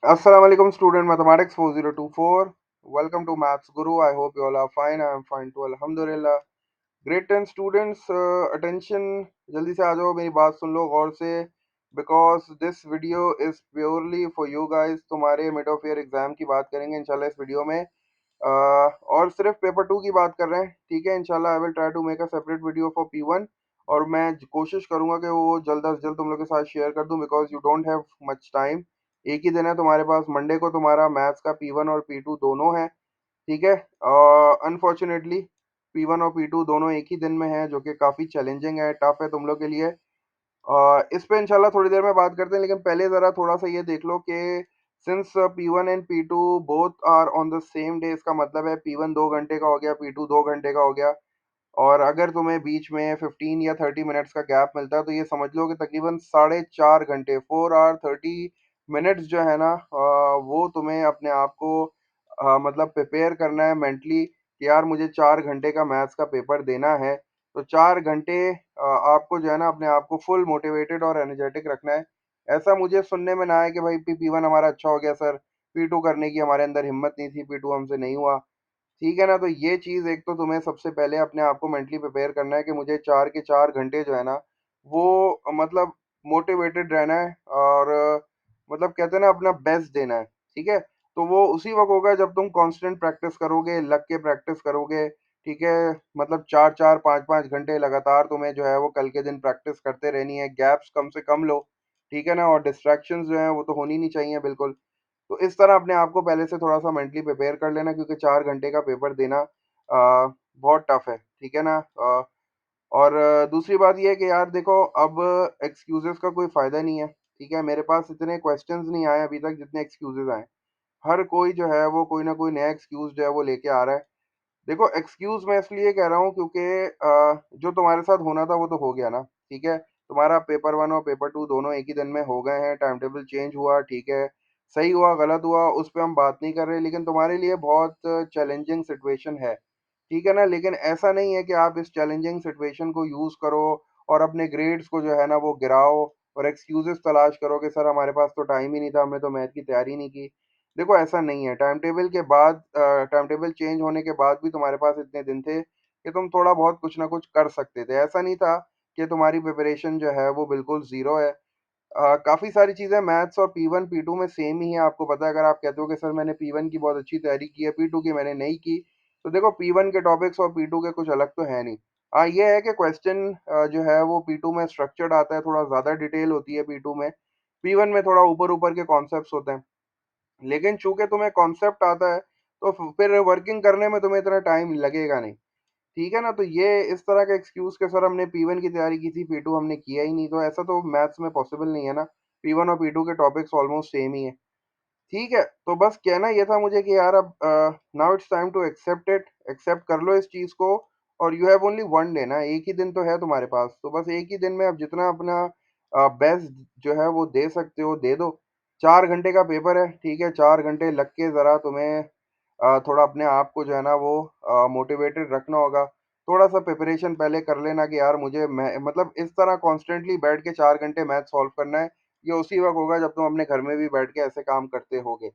Assalamu alaikum student mathematics 4024. Welcome to Maths Guru. I hope you all are fine. I am fine too. Alhamdulillah. Grade 10 students, attention. जल्दी से आ जाओ, मेरी बात सुन लो गौर से. Because this video is purely for you guys. तुम्हारे mid of year exam की बात करेंगे इंशाल्लाह इस वीडियो में. और सिर्फ पेपर टू की बात कर रहे हैं, ठीक है. इंशाल्लाह I will try to make a separate video for P1. और मैं कोशिश करूंगा कि वो जल्द अज जल्द तुम लोग के साथ शेयर कर दूं, because you don't have much time. एक ही दिन है तुम्हारे पास. मंडे को तुम्हारा मैथ्स का P1 और P2 दोनों है, ठीक है. अनफॉर्चुनेटली P1 और P2 दोनों एक ही दिन में है, जो कि काफ़ी चैलेंजिंग है, टफ है तुम लोग के लिए. इस पे इंशाल्लाह थोड़ी देर में बात करते हैं, लेकिन पहले ज़रा थोड़ा-सा ये देख लो कि since P1 and P2 both are on the same day, इसका मतलब है P1 2 घंटे का हो गया, P2 2 घंटे का हो गया. और अगर तुम्हें बीच में 15 या 30 मिनट्स का गैप मिलता है, तो ये समझ लो कि तकरीबन साढ़े 4 घंटे 4 आवर 30 मिनट्स जो है ना, वो तुम्हें अपने आप को मतलब प्रिपेयर करना है मेंटली कि यार मुझे 4 घंटे का मैथ्स का पेपर देना है. तो 4 घंटे आपको जो है ना अपने आप को फुल मोटिवेटेड और एनर्जेटिक रखना है. ऐसा मुझे सुनने में ना आए कि भाई P1 हमारा अच्छा हो गया सर, P2 करने की हमारे अंदर हिम्मत नहीं थी, P2 हमसे नहीं हुआ. ठीक है ना? तो ये चीज़ एक तो तुम्हें सबसे पहले अपने आप को मेंटली प्रिपेयर करना है कि मुझे 4 के 4 घंटे जो है ना, वो मतलब मोटिवेटेड रहना है. और मतलब कहते हैं ना अपना बेस्ट देना है, ठीक है? तो वो उसी वक़्त होगा जब तुम कांस्टेंट प्रैक्टिस करोगे, लग के प्रैक्टिस करोगे, ठीक है? मतलब 4-4 5-5 घंटे लगातार तुम्हें जो है वो कल के दिन प्रैक्टिस करते रहनी है, गैप्स कम से कम लो, ठीक है ना? और डिस्ट्रैक्शंस जो हैं वो तो होनी नहीं चाहिए बिल्कुल. तो इस तरह अपने आप को पहले से थोड़ा-सा मेंटली प्रिपेयर कर लेना, क्योंकि 4 घंटे का पेपर देना बहुत टफ है, ठीक है ना? और दूसरी बात ये है कि यार देखो, अब एक्सक्यूज़ेज़ का कोई फ़ायदा नहीं है, ठीक है? मेरे पास इतने क्वेश्चन्स नहीं आए अभी तक जितने एक्सक्यूज़ेज़ आए हैं. हर कोई जो है वो कोई ना कोई नया एक्सक्यूज़ जो है वो लेके आ रहा है. देखो, एक्सक्यूज़ मैं इसलिए कह रहा हूँ क्योंकि जो तुम्हारे साथ होना था वो तो हो गया ना, ठीक है? तुम्हारा पेपर 1 और पेपर 2 दोनों एक ही दिन में हो गए हैं, टाइम टेबल चेंज हुआ, ठीक है? सही हुआ, गलत हुआ, उस पे हम बात नहीं कर रहे, लेकिन तुम्हारे लिए बहुत चैलेंजिंग सिचुएशन है, ठीक है ना? लेकिन ऐसा नहीं है कि आप इस चैलेंजिंग सिचुएशन को यूज़ करो और अपने ग्रेड्स को जो है ना वो गिराओ और एक्सक्यूज़ेज़ तलाश करो कि सर हमारे पास तो टाइम ही नहीं था, हमने तो मैथ की तैयारी नहीं की. देखो, ऐसा नहीं है. टाइम टेबल के बाद टाइम टेबल चेंज होने के बाद भी तुम्हारे पास इतने दिन थे कि तुम थोड़ा बहुत कुछ ना कुछ कर सकते थे. ऐसा नहीं था कि तुम्हारी प्रिपरेशन जो है वो बिल्कुल ज़ीरो है. काफ़ी सारी चीज़ें मैथ्स और P1 P2 में सेम ही हैं. आपको पता है, अगर आप कहते हो कि सर मैंने P1 की बहुत अच्छी तैयारी की है, P2 की मैंने नहीं की, तो देखो P1 के टॉपिक्स और P2 के कुछ अलग तो है नहीं. हाँ, ये है कि क्वेश्चन जो है वो P2 में स्ट्रक्चर्ड आता है, थोड़ा ज़्यादा डिटेल होती है P2 में. P1 में थोड़ा ऊपर-ऊपर के कॉन्सेप्ट्स होते हैं. लेकिन चूँकि तुम्हें कॉन्सेप्ट आता है, तो फिर वर्किंग करने में तुम्हें इतना टाइम लगेगा नहीं, ठीक है ना? तो ये इस तरह का एक्सक्यूज़ कि सर हमने P1 की तैयारी की थी, P2 हमने किया ही नहीं, तो ऐसा तो मैथ्स में पॉसिबल नहीं है ना. P1 और P2 के टॉपिक्स ऑलमोस्ट सेम ही हैं. ठीक है, तो बस कहना ये था मुझे कि यार अब now it's time to accept it. Accept कर लो इस चीज़ को. और you have only one day ना, एक ही दिन तो है तुम्हारे पास, तो बस एक ही दिन में अब जितना अपना बेस्ट जो है वो दे सकते हो दे दो. 4 घंटे का पेपर है, ठीक है? 4 घंटे लग के ज़रा तुम्हें थोड़ा अपने आप को जो है ना वो मोटिवेटेड रखना होगा. थोड़ा-सा प्रिपरेशन पहले कर लेना कि यार मुझे मैं मतलब इस तरह कॉन्स्टेंटली बैठ के 4 घंटे मैथ सॉल्व करना है. ये उसी वक़्त होगा जब तुम अपने घर में भी बैठ के ऐसे काम करते होगे,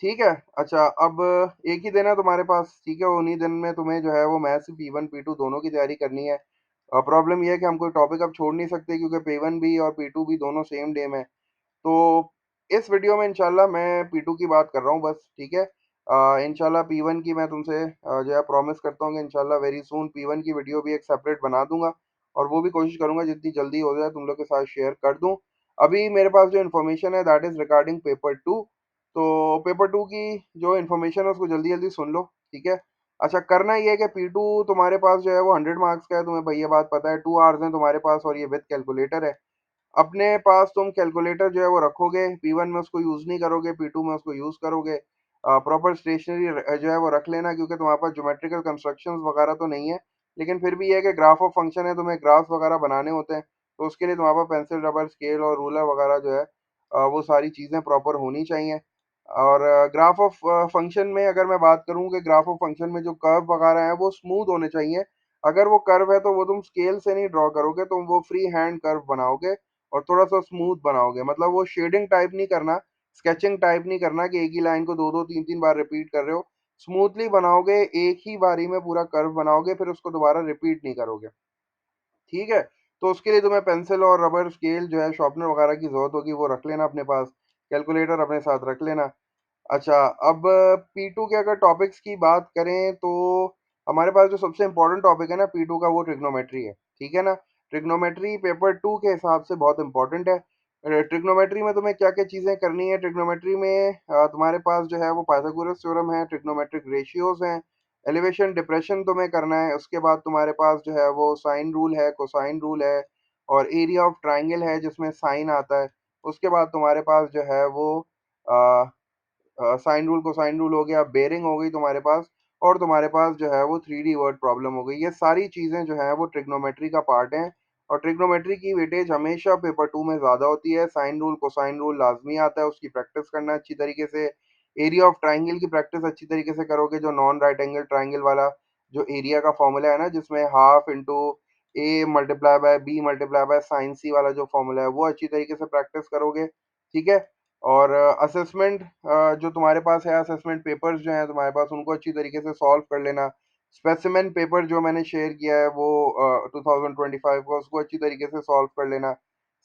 ठीक है? अच्छा, अब एक ही दिन है तुम्हारे पास, ठीक है? उन्हीं दिन में तुम्हें जो है वो मैथ्स P1 P2 दोनों की तैयारी करनी है. प्रॉब्लम ये है कि हम कोई टॉपिक अब छोड़ नहीं सकते, क्योंकि P1 भी और P2 भी दोनों सेम डे में. तो इस वीडियो में इंशाल्लाह मैं P2 की बात कर रहा हूँ बस, ठीक है? इंशाल्लाह P1 की मैं तुमसे जो है प्रॉमिस करता हूँ कि इंशाल्लाह वेरी सून P1 की वीडियो भी एक सेपरेट बना दूँगा. और वो भी कोशिश करूँगा जितनी जल्दी हो जाए तुम लोग के साथ शेयर कर दूँ. अभी मेरे पास जो इन्फॉर्मेशन है दैट इज़ रिगार्डिंग पेपर 2. तो पेपर 2 की जो इन्फॉर्मेशन है उसको जल्दी-जल्दी सुन लो, ठीक है? अच्छा, करना ये है कि P2 तुम्हारे पास जो है वो 100 मार्क्स का है, तुम्हें भई ये बात पता है. 2 आवर्स हैं तुम्हारे पास और ये विद कैलकुलेटर है. अपने पास तुम कैलकुलेटर जो है वो रखोगे, P1 में उसको यूज़ नहीं करोगे, P2 में उसको यूज़ करोगे. प्रॉपर स्टेशनरी जो है वो रख लेना, क्योंकि तुम्हारे पास ज्योमेट्रिकल कंस्ट्रक्शंस वगैरह तो नहीं है. लेकिन फिर भी ये है कि ग्राफ ऑफ फंक्शन है, तुम्हें ग्राफ्स वगैरह बनाने होते हैं, तो उसके लिए तुम्हारे पास पेंसिल, रबर, स्केल और रूलर वगैरह जो है वो सारी चीज़ें प्रॉपर होनी चाहिए. और ग्राफ ऑफ फंक्शन में अगर मैं बात करूँ कि ग्राफ ऑफ फंक्शन में जो कर्व वगैरह हैं वो स्मूथ होने चाहिए. अगर वो कर्व है तो वो तुम स्केल से नहीं ड्रॉ करोगे, तुम वो फ्री हैंड कर्व बनाओगे और थोड़ा-सा स्मूथ बनाओगे. मतलब वो शेडिंग टाइप नहीं करना स्केचिंग टाइप नहीं करना कि एक ही लाइन को 2-2 3-3 बार रिपीट कर रहे हो। स्मूथली बनाओगे, एक ही बारी में पूरा कर्व बनाओगे, फिर उसको दोबारा रिपीट नहीं करोगे। ठीक है? तो उसके लिए तुम्हें पेंसिल और रबर, स्केल जो है, शार्पनर वगैरह की ज़रूरत होगी, वो रख लेना अपने पास। कैलकुलेटर अपने साथ रख लेना। अच्छा, अब P2 के अगर टॉपिक्स की बात करें तो हमारे पास जो सबसे इम्पोर्टेंट टॉपिक है ना P2 का, वो ट्रिग्नोमेट्री है। ठीक है ना? ट्रिग्नोमेट्री पेपर 2 के हिसाब से बहुत इम्पोर्टेंट है। ट्रिग्नोमेट्री में तुम्हें क्या-क्या चीज़ें करनी है, ट्रिग्नोमेट्री में तुम्हारे पास जो है वो पाइथागोरस थ्योरम है, ट्रिग्नोमेट्रिक रेशियोज़ हैं, एलिवेशन डिप्रेशन तुम्हें करना है। उसके बाद तुम्हारे पास जो है वो साइन रूल है, कोसाइन रूल है, और एरिया ऑफ ट्रायंगल है जिसमें साइन आता है। उसके बाद तुम्हारे पास जो है वो a sine rule, cosine rule हो गया, बेयरिंग हो गई तुम्हारे पास, और तुम्हारे पास जो है वो 3D वर्ड प्रॉब्लम हो गई। ये सारी चीज़ें जो हैं वो ट्रिग्नोमेट्री का पार्ट हैं, और ट्रिग्नोमेट्री की वेटेज हमेशा पेपर 2 में ज़्यादा होती है। साइन रूल, कोसाइन रूल लाज़मी आता है, उसकी प्रैक्टिस करना अच्छी तरीके से। एरिया ऑफ ट्रायंगल की प्रैक्टिस अच्छी तरीके से करोगे, जो नॉन राइट एंगल ट्रायंगल वाला जो एरिया का फ़ॉर्मूला है ना, जिसमें half into A multiply by B multiply by sine C वाला जो फ़ॉर्मूला है, वो अच्छी तरीके से प्रैक्टिस करोगे। ठीक है? और असेसमेंट जो तुम्हारे पास है, असेसमेंट पेपर्स जो हैं तुम्हारे पास, उनको अच्छी तरीके से सॉल्व कर लेना। स्पेसिमेन पेपर जो मैंने शेयर किया है वो 2025 का, उसको अच्छी तरीके से सॉल्व कर लेना।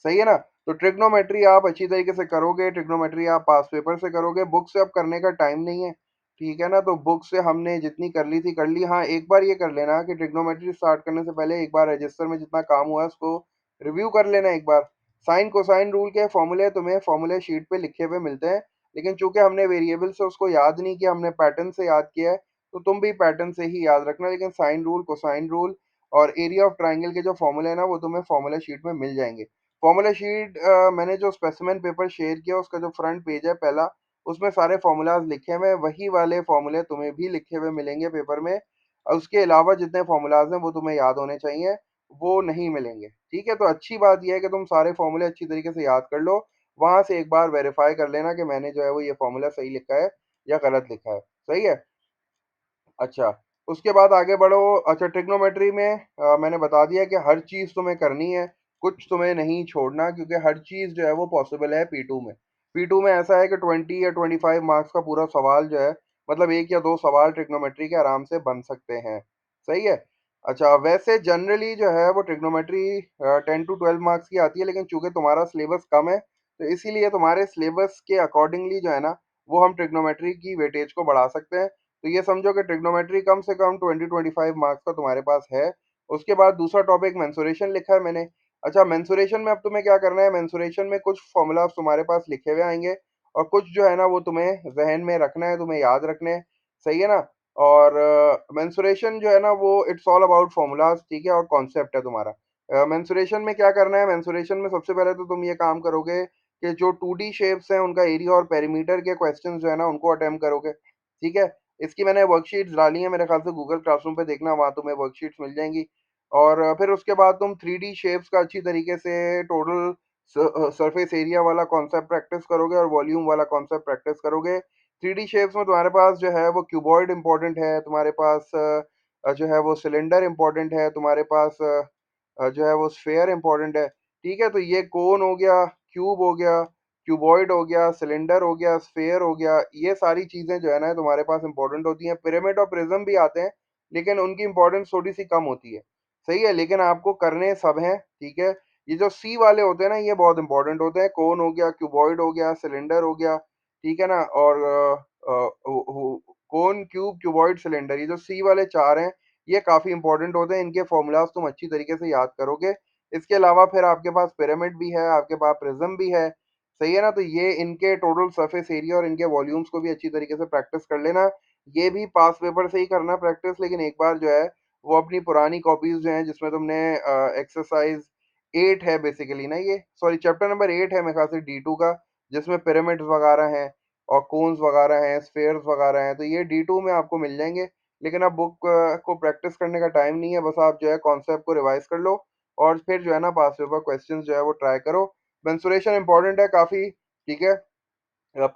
सही है ना? तो ट्रिग्नोमेट्री आप अच्छी तरीके से करोगे, ट्रिग्नोमेट्री आप पास पेपर से करोगे, बुक से अब करने का टाइम नहीं है। ठीक है ना? तो बुक से हमने जितनी कर ली थी कर ली। हाँ, एक बार ये कर लेना कि ट्रिग्नोमेट्री स्टार्ट करने से पहले एक बार रजिस्टर में जितना काम हुआ है उसको रिव्यू कर लेना एक बार। साइन कोसाइन रूल के फॉर्मूले तुम्हें फॉर्मूले शीट पे लिखे हुए मिलते हैं, लेकिन चूंकि हमने वेरिएबल से उसको याद नहीं किया, हमने पैटर्न से याद किया है, तो तुम भी पैटर्न से ही याद रखना। लेकिन साइन रूल, कोसाइन रूल और एरिया ऑफ ट्रायंगल के जो फॉर्मूले हैं ना, वो तुम्हें फॉर्मूला शीट में मिल जाएंगे। फॉर्मूला शीट मैंने जो स्पेसिमेन पेपर शेयर किया उसका जो फ्रंट पेज है पहला, उसमें सारे फॉर्मूलाज लिखे हुए हैं, वही वाले फॉर्मूले तुम्हें भी लिखे हुए मिलेंगे पेपर में। और उसके अलावा जितने फॉर्मूलाज हैं वो तुम्हें याद होने चाहिए, वो नहीं मिलेंगे। ठीक है? तो अच्छी बात ये है कि तुम सारे फ़ॉर्मूले अच्छी तरीके से याद कर लो। वहाँ से एक बार वेरीफ़ाई कर लेना कि मैंने जो है वो ये फ़ॉर्मूला सही लिखा है या गलत लिखा है। सही है? अच्छा, उसके बाद आगे बढ़ो। अच्छा, ट्रिग्नोमेट्री में मैंने बता दिया कि हर चीज़ तुम्हें करनी है, कुछ तुम्हें नहीं छोड़ना, क्योंकि हर चीज़ जो है वो पॉसिबल है P2 में। P2 में ऐसा है कि 20 या 25 मार्क्स का पूरा सवाल जो है, मतलब 1 या 2 सवाल ट्रिग्नोमेट्री के आराम से बन सकते हैं। सही है? अच्छा, वैसे जनरली जो है वो ट्रिग्नोमेट्री 10 टू 12 मार्क्स की आती है, लेकिन चूँकि तुम्हारा सिलेबस कम है, तो इसीलिए तुम्हारे सिलेबस के अकॉर्डिंगली जो है ना, वो हम ट्रिग्नोमेट्री की वेटेज को बढ़ा सकते हैं। तो ये समझो कि ट्रिग्नोमेट्री कम से कम 20-25 मार्क्स का तुम्हारे पास है। उसके बाद दूसरा टॉपिक मेंसुरेशन लिखा है मैंने। अच्छा, मेंसुरेशन में अब तुम्हें क्या करना है, मेंसुरेशन में कुछ फ़ॉर्मूलाज़ तुम्हारे पास लिखे हुए आएँगे, और कुछ जो है ना वो तुम्हें ज़हन में रखना है, तुम्हें याद रखने हैं। सही है ना? और मेंसुरेशन जो है ना वो इट्स ऑल अबाउट फ़ॉर्मूलाज़, ठीक है? और कॉन्सेप्ट है तुम्हारा। मेंसुरेशन में क्या करना है, मेंसुरेशन में सबसे पहले तो तुम ये काम करोगे कि जो 2D शेप्स हैं उनका एरिया और पेरीमीटर के क्वेश्चंस जो है ना उनको अटेम्प्ट करोगे। ठीक है? इसकी मैंने वर्कशीट्स डाली हैं, मेरे ख़्याल से गूगल क्लासरूम पे देखना, वहाँ तुम्हें वर्कशीट्स मिल जाएँगी। और फिर उसके बाद तुम 3D शेप्स का अच्छी तरीके से टोटल सरफेस एरिया वाला कॉन्सेप्ट प्रैक्टिस करोगे, और वॉल्यूम वाला कॉन्सेप्ट प्रैक्टिस करोगे। 3D शेप्स में तुम्हारे पास जो है वो क्यूबॉइड इम्पोर्टेंट है, तुम्हारे पास जो है वो सिलेंडर इम्पोर्टेंट है, तुम्हारे पास जो है वो स्फीयर इम्पोर्टेंट है। ठीक है? तो ये कोन हो गया, क्यूब हो गया, क्यूबॉइड हो गया, सिलेंडर हो गया, स्फीयर हो गया, ये सारी चीज़ें जो है ना तुम्हारे पास इम्पोर्टेंट होती हैं। पिरामिड और प्रिज्म भी आते हैं, लेकिन उनकी इम्पोर्टेंस थोड़ी-सी कम होती है। सही है? लेकिन आपको करने सब हैं, ठीक है? ये जो सी वाले होते हैं ना, ये बहुत इम्पोर्टेंट होते हैं। कोन हो गया, क्यूबॉइड हो गया, सिलेंडर हो गया, ठीक है ना? और कोन, क्यूब, क्यूबॉइड, सिलेंडर, ये जो सी वाले 4 हैं, ये काफ़ी इम्पोर्टेंट होते हैं। इनके फ़ॉर्मूलाज़ तुम अच्छी तरीके से याद करोगे। इसके अलावा फिर आपके पास पिरामिड भी है, आपके पास प्रिज्म भी है। सही है ना? तो ये इनके टोटल सरफेस एरिया और इनके वॉल्यूम्स को भी अच्छी तरीके से प्रैक्टिस कर लेना। ये भी पास पेपर से ही करना प्रैक्टिस, लेकिन एक बार जो है वो अपनी पुरानी कॉपीज़ जो हैं जिसमें तुमने एक्सरसाइज़ 8 है बेसिकली ना, ये सॉरी चैप्टर नंबर 8 है मेरे ख़्याल से D2 का, जिसमें पिरामिड्स वगैरह हैं और कोन्स वगैरह हैं, स्फीयर्स वगैरह हैं, तो ये D2 में आपको मिल जाएँगे। लेकिन अब बुक को प्रैक्टिस करने का टाइम नहीं है, बस आप जो है कॉन्सेप्ट को रिवाइज़ कर लो, और फिर जो है ना पास पेपर क्वेश्चंस जो है वो ट्राई करो। मेंसुरेशन इम्पोर्टेंट है काफ़ी, ठीक है?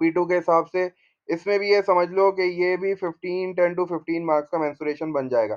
P2 के हिसाब से इसमें भी ये समझ लो कि ये भी 15 10 टू 15 मार्क्स का मेंसुरेशन बन जाएगा।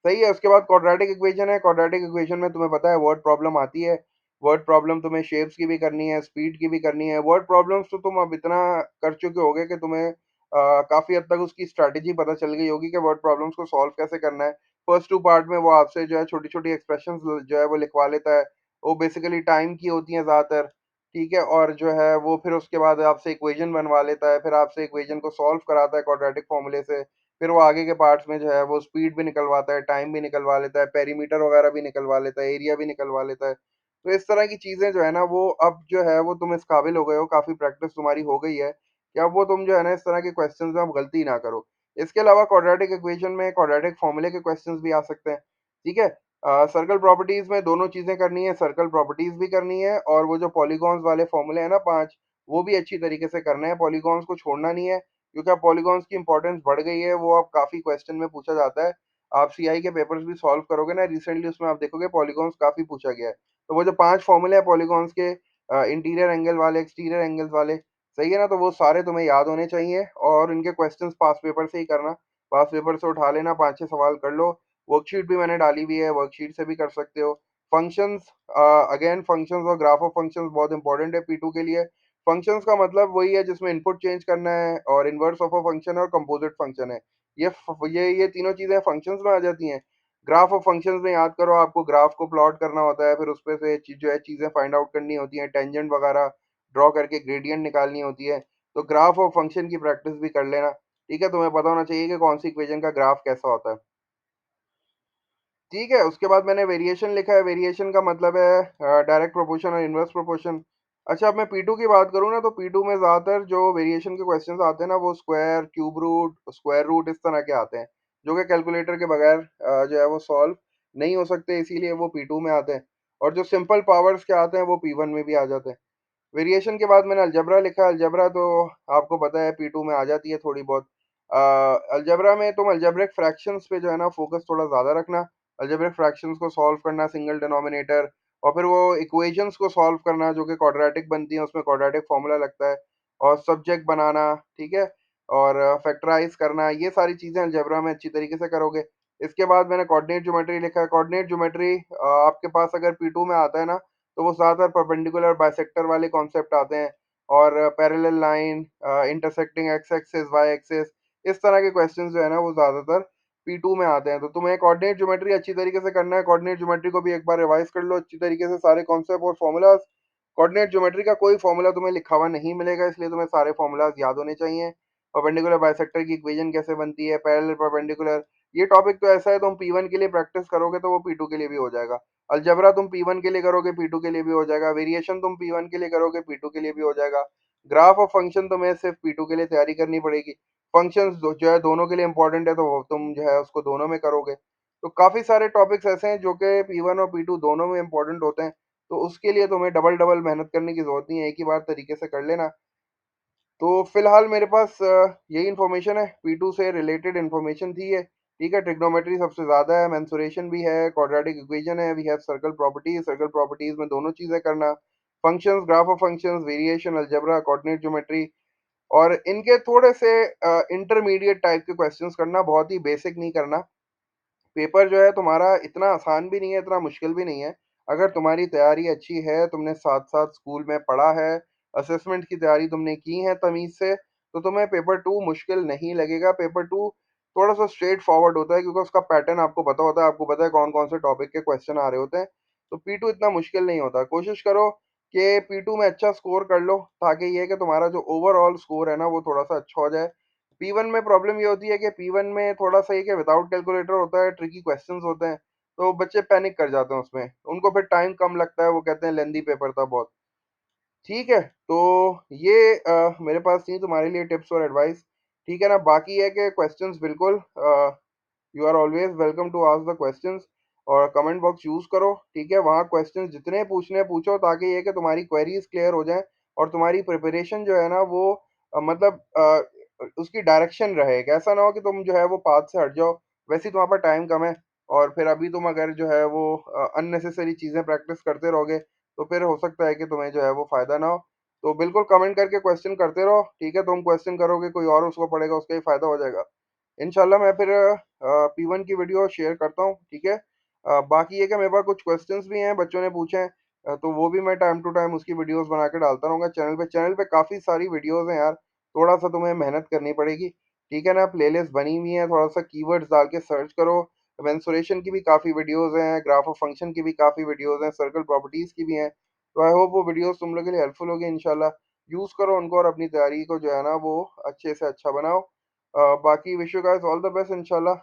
सही है? उसके बाद क्वाड्रेटिक इक्वेशन है, क्वाड्रेटिक इक्वेशन में तुम्हें पता है वर्ड प्रॉब्लम आती है। वर्ड प्रॉब्लम तुम्हें शेप्स की भी करनी है, स्पीड की भी करनी है। वर्ड प्रॉब्लम्स तो तुम अब इतना कर चुके होगे कि तुम्हें काफ़ी हद तक उसकी स्ट्रैटेजी पता चल गई होगी कि वर्ड प्रॉब्लम्स को सॉल्व कैसे करना है। फर्स्ट 2 पार्ट में वो आपसे जो है छोटी-छोटी एक्सप्रेशंस जो है वो लिखवा लेता है। वो बेसिकली टाइम की होती हैं ज़्यादातर, ठीक है? और जो है वो फिर उसके बाद आपसे इक्वेशन बनवा लेता है, फिर आपसे इक्वेशन को सॉल्व कराता है क्वाड्रेटिक फ़ॉर्मूले से। फिर वो आगे के पार्ट्स में जो है वो स्पीड भी निकलवाता है, टाइम भी निकलवा लेता है, पेरीमीटर वगैरह भी निकलवा लेता है, एरिया भी निकलवा लेता है। तो इस तरह की चीज़ें जो है ना वो अब जो है वो तुम इस काबिल हो गए हो, काफ़ी प्रैक्टिस तुम्हारी हो गई है कि अब वो तुम जो है ना इस तरह के क्वेश्चंस में अब गलती ना करो। इसके अलावा क्वाड्रेटिक इक्वेशन में क्वाड्रेटिक फॉर्मूले के क्वेश्चंस भी आ सकते हैं, ठीक है? सर्कल प्रॉपर्टीज़ में दोनों चीज़ें करनी है, सर्कल प्रॉपर्टीज़ भी करनी है और वो जो पॉलीगॉन्स वाले फॉर्मूले हैं ना 5, वो भी अच्छी तरीके से करने हैं, पॉलीगॉन्स को छोड़ना नहीं है क्योंकि अब पॉलीगॉन्स की इम्पोर्टेंस बढ़ गई है, वो अब काफ़ी क्वेश्चन में पूछा जाता है। आप सीआई के पेपर्स भी सॉल्व करोगे ना रिसेंटली उसमें आप देखोगे पॉलीगॉन्स काफ़ी पूछा गया है। तो वो जो 5 फ़ॉर्मूले हैं पॉलीगॉन्स के इंटीरियर एंगल वाले, एक्सटीरियर एंगल्स वाले, सही है ना? तो वो सारे तुम्हें याद होने चाहिए और इनके क्वेश्चन्स पास्ट पेपर से ही करना। पास्ट पेपर से उठा लेना, 5-6 सवाल कर लो। वर्कशीट भी मैंने डाली हुई है, वर्कशीट से भी कर सकते हो। फंक्शंस अगेन फंक्शंस और ग्राफ ऑफ फंक्शंस बहुत इंपॉर्टेंट है P2 के लिए। फंक्शंस का मतलब वही है जिसमें इनपुट चेंज करना है और इन्वर्स ऑफ अ फंक्शन है और कंपोजिट फंक्शन है। ये तीनों चीज़ें फंक्शंस में आ जाती हैं। ग्राफ ऑफ फंक्शंस में याद करो आपको ग्राफ को प्लॉट करना होता है, फिर उसपे से जो है चीज़ें फाइंड आउट करनी होती हैं, टेंजेंट वगैरह ड्रॉ करके ग्रेडियंट निकालनी होती है। तो ग्राफ ऑफ फंक्शन की प्रैक्टिस भी कर लेना, ठीक है? तुम्हें पता होना चाहिए कि कौन सी इक्वेशन का ग्राफ कैसा होता है। ठीक है, उसके बाद मैंने वेरिएशन लिखा है, वेरिएशन का मतलब है डायरेक्ट प्रोपोर्शन और इनवर्स प्रोपोर्शन। अच्छा अब मैं P2 की बात करूँ ना तो P2 में ज़्यादातर जो वेरिएशन के क्वेश्चंस आते हैं ना वो square, cube root, square root इस तरह के आते हैं, जो कि कैलकुलेटर के बगैर जो है वो सॉल्व नहीं हो सकते इसीलिए वो P2 में आते हैं और जो सिंपल पावर्स के आते हैं वो P1 में भी आ जाते हैं। वेरिएशन के बाद मैंने अलजेब्रा लिखा है, अलजेब्रा तो आपको पता है P2 में आ जाती है थोड़ी बहुत। अलजेब्रा में तुम अलजेब्रिक फ्रैक्शंस पे जो है ना फोकस थोड़ा ज़्यादा रखना, अलजेब्रिक फ्रैक्शंस को सॉल्व करना सिंगल डिनोमिनेटर और फिर वो इक्वेशंस को सॉल्व करना जो कि क्वाड्रेटिक बनती हैं, उसमें क्वाड्रेटिक फॉर्मूला लगता है और सब्जेक्ट बनाना, ठीक है? और फैक्टराइज़ करना, ये सारी चीज़ें अलजेब्रा में अच्छी तरीके से करोगे। इसके बाद मैंने कोऑर्डिनेट ज्योमेट्री लिखा है, कोऑर्डिनेट ज्योमेट्री आपके पास अगर P2 में आता है ना तो वो ज़्यादातर परपेंडिकुलर बाइसेक्टर वाले कॉन्सेप्ट आते हैं और parallel line, intersecting x axis, y axis, इस तरह के क्वेश्चंस जो है ना वो ज़्यादातर P2 में आते हैं। तो तुम्हें कोऑर्डिनेट ज्योमेट्री अच्छी तरीके से करना है, कोऑर्डिनेट ज्योमेट्री को भी एक बार रिवाइज़ कर लो अच्छी तरीके से सारे कॉन्सेप्ट और फ़ॉर्मूलाज़। कोऑर्डिनेट ज्योमेट्री का कोई फ़ॉर्मूला तुम्हें लिखा हुआ नहीं मिलेगा इसलिए तुम्हें सारे फ़ॉर्मूलाज़ याद होने चाहिए। परपेंडिकुलर बाइसेक्टर की इक्वेशन कैसे बनती है, पैरेलल परपेंडिकुलर, ये टॉपिक तो ऐसा है तुम P1 के लिए प्रैक्टिस करोगे तो वो P2 के लिए भी हो जाएगा। अलजेब्रा तुम P1 के लिए करोगे P2 के लिए भी हो जाएगा, वेरिएशन तुम P1 के लिए करोगे P2 के लिए भी हो जाएगा। ग्राफ और फंक्शन तुम्हें सिर्फ P2 के लिए तैयारी करनी पड़ेगी। फंक्शंस जो है दोनों के लिए इंपॉर्टेंट है तो वो तुम जो है उसको दोनों में करोगे। तो काफ़ी सारे टॉपिक्स ऐसे हैं जो कि P1 और P2 दोनों में इंपॉर्टेंट होते हैं। तो उसके लिए तुम्हें डबल-डबल मेहनत करने की ज़रूरत नहीं है, एक ही बार तरीके से कर लेना। तो फिलहाल मेरे पास यही इन्फॉर्मेशन है, P2 से रिलेटेड इन्फॉर्मेशन थी ये, ठीक है? ट्रिग्नोमेट्री सबसे ज़्यादा है, मेंसुरेशन भी है, क्वाड्रेटिक इक्वेशन है, वी हैव सर्कल प्रॉपर्टीज़ में दोनों चीज़ें करना, functions, graph of functions, variation, algebra, coordinate geometry और इनके थोड़े से इंटरमीडिएट टाइप के क्वेश्चंस करना, बहुत ही बेसिक नहीं करना। पेपर जो है तुम्हारा इतना आसान भी नहीं है, इतना मुश्किल भी नहीं है। अगर तुम्हारी तैयारी अच्छी है, तुमने साथ-साथ स्कूल में पढ़ा है, असेसमेंट की तैयारी तुमने की है तमीज़ से, तो तुम्हें पेपर 2 मुश्किल नहीं लगेगा। पेपर 2 थोड़ा-सा स्ट्रेट फॉरवर्ड होता है क्योंकि उसका पैटर्न आपको पता होता है, आपको पता है कौन-कौन से टॉपिक के क्वेश्चन आ रहे होते हैं। तो P2 इतना मुश्किल नहीं होता। कोशिश करो कि P2 में अच्छा स्कोर कर लो, ताकि ये है कि तुम्हारा जो ओवरऑल स्कोर है ना, वो थोड़ा-सा अच्छा हो जाए। P1 में प्रॉब्लम ये होती है कि P1 में थोड़ा-सा ये कि विदाउट कैलकुलेटर होता है, ट्रिकी क्वेश्चंस होते हैं, तो बच्चे पैनिक कर जाते हैं उसमें। उनको फिर टाइम कम लगता है, वो कहते हैं लेंथी पेपर था बहुत। ठीक है? तो ये मेरे पास थी तुम्हारे लिए टिप्स और एडवाइस, ठीक है ना? बाकी है कि क्वेश्चंस बिल्कुल you are always welcome to ask the questions और कमेंट बॉक्स यूज़ करो, ठीक है? वहाँ क्वेश्चंस जितने पूछने हैं पूछो ताकि ये है कि तुम्हारी क्वेरीज़ क्लियर हो जाएँ और तुम्हारी प्रिपरेशन जो है ना वो मतलब उसकी डायरेक्शन रहे। कि ऐसा ना हो कि तुम जो है वो पाथ से हट जाओ। वैसे ही तुम्हारे पास टाइम कम है और फिर अभी तुम अगर जो है वो अननेसेसरी चीज़ें प्रैक्टिस करते रहोगे, तो फिर हो सकता है कि तुम्हें जो है वो फ़ायदा ना हो। तो बिल्कुल कमेंट करके क्वेश्चन करते रहो, ठीक है? तुम क्वेश्चन करोगे, कोई और उसको पढ़ेगा, उसका भी फ़ायदा हो जाएगा। इंशाल्लाह मैं फिर P1 की वीडियो शेयर करता हूँ, ठीक है? बाकी ये कि मेरे पास कुछ क्वेश्चंस भी हैं, बच्चों ने पूछे हैं। तो वो भी मैं टाइम टू टाइम उसकी वीडियोस बना के डालता रहूँगा चैनल पे काफ़ी सारी वीडियोस हैं यार, थोड़ा-सा तुम्हें मेहनत करनी पड़ेगी, ठीक है ना? प्लेलिस्ट बनी हुई है, थोड़ा-सा कीवर्ड्स डाल के सर्च करो, मेंसुरेशन की भी काफ़ी वीडियोस हैं, ग्राफ ऑफ फंक्शन की भी काफ़ी वीडियोस हैं, सर्कल प्रॉपर्टीज़ की भी हैं, तो आई होप वो वीडियोस तुम लोग के लिए हेल्पफुल होगी इंशाल्लाह। यूज़ करो उनको और अपनी तैयारी को जो है ना वो अच्छे से अच्छा बनाओ। बाकी wish you guys all the best इंशाल्लाह।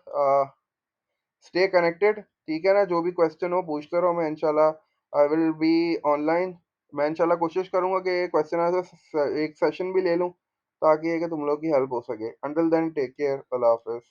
स्टे कनेक्टेड, ठीक है ना? जो भी क्वेश्चन हो पूछते रहो, मैं इंशाल्लाह आई विल बी ऑनलाइन। मैं इंशाल्लाह कोशिश करूँगा कि क्वेश्चन आंसर एक सेशन भी ले लूँ, ताकि ये कि तुम लोग की हेल्प हो सके। अंटिल देन टेक केयर, अल्लाह हाफ़िज़।